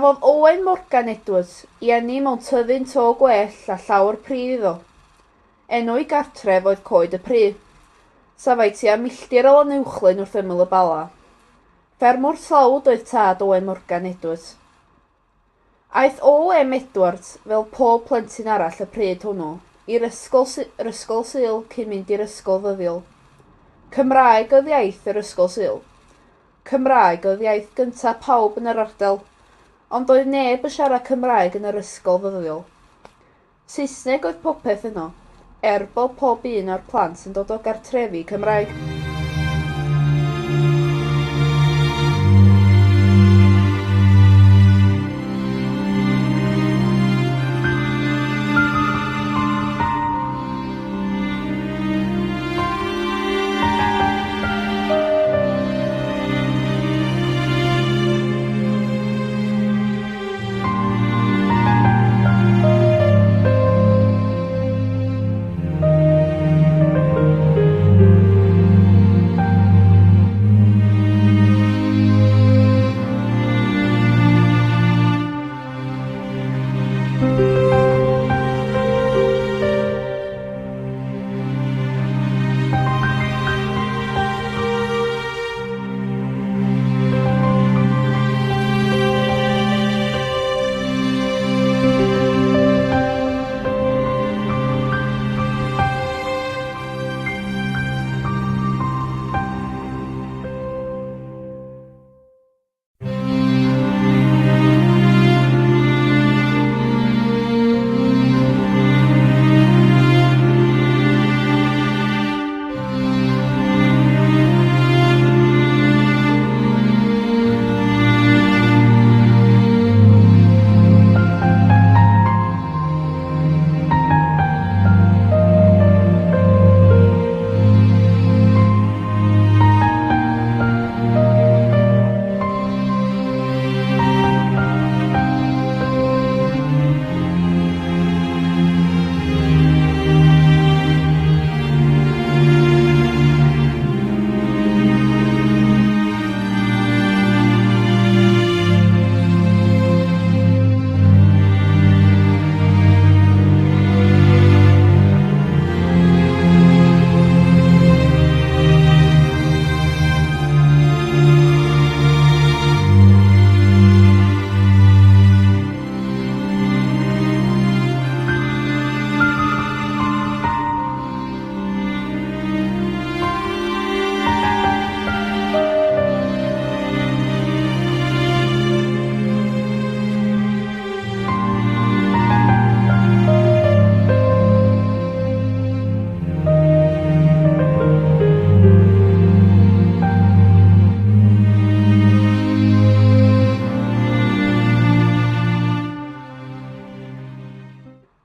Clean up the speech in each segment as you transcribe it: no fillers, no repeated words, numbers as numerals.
Cafodd Owen Morgan Edwards I eni mewn tyddyn to gwell a llawr prif iddo. Enw I gartref oedd Coed y Pryd, safai tua milltir o Lanuwchlyn wrth ymyl y Bala. Ffermwr tlawd oedd tad Owen Morgan Edwards. Aeth O.M. Edwards, fel pob plentyn arall y pryd hwnnw, i'r ysgol Sul cyn mynd i'r ysgol ddyddiol. Cymraeg oedd iaith yr ysgol Sul. Cymraeg oedd iaith gyntaf pawb yn yr ardal, ond oedd neb yn siarad Cymraeg yn yr ysgol ddyddiol. Saesneg oedd popeth yno, bod pob un o'r plant yn dod o gartrefi Cymraeg.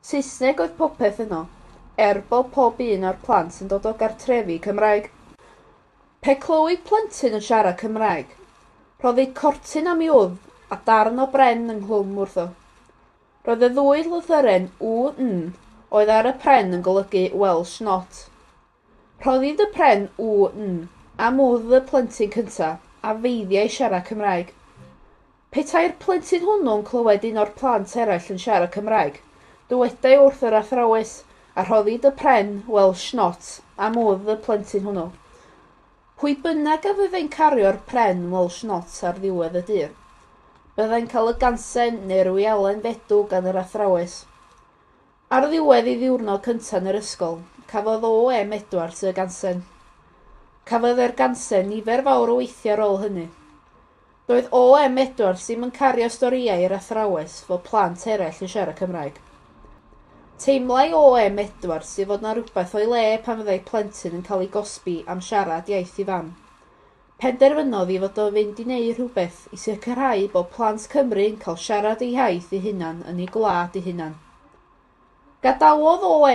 Saesneg oedd popeth yno, bod pob un o'r plant yn dod o gartrefi Cymraeg. Pe clywyd plentyn yn siarad Cymraeg, roedd ei cortyn am ei wddf a darn o bren ynghlwm wrtho. Roedd y ddwy lythyren W-N oedd ar y pren yn golygu Welsh Not. Rhoddid y pren W-N am wddf y plentyn cyntaf a feiddiau siarad Cymraeg. Petai'r plentyn hwnnw'n clywed un o'r plant eraill yn siarad Cymraeg, dywedai wrth yr athrawes a rhoddid y pren Welsh Not am wddf y plentyn hwnnw. Pwy bynnag a fyddai'n cario'r pren Welsh Not ar ddiwedd y dydd, byddai'n cael y gansen neu'r wialen fedw gan yr athrawes. Ar ddiwedd ei ddiwrnod cyntaf yn yr ysgol, cafodd O.M. Edwards y gansen. Cafodd e'r gansen nifer fawr o weithiau ar ôl hynny. Doedd O.M. Edwards ddim yn cario storïau i'r athrawes fod plant eraill yn siarad Cymraeg. Teimlai O.M. Edwards I fod na rhywbeth o'i le pan fyddai plentyn yn cael ei gosbi am siarad iaith I fam. Penderfynodd I fod o fynd I wneud rhywbeth I sicrhau bod plant Cymru yn cael siarad eu iaith eu hunan yn eu gwlad eu hunan. Gadawodd O.M.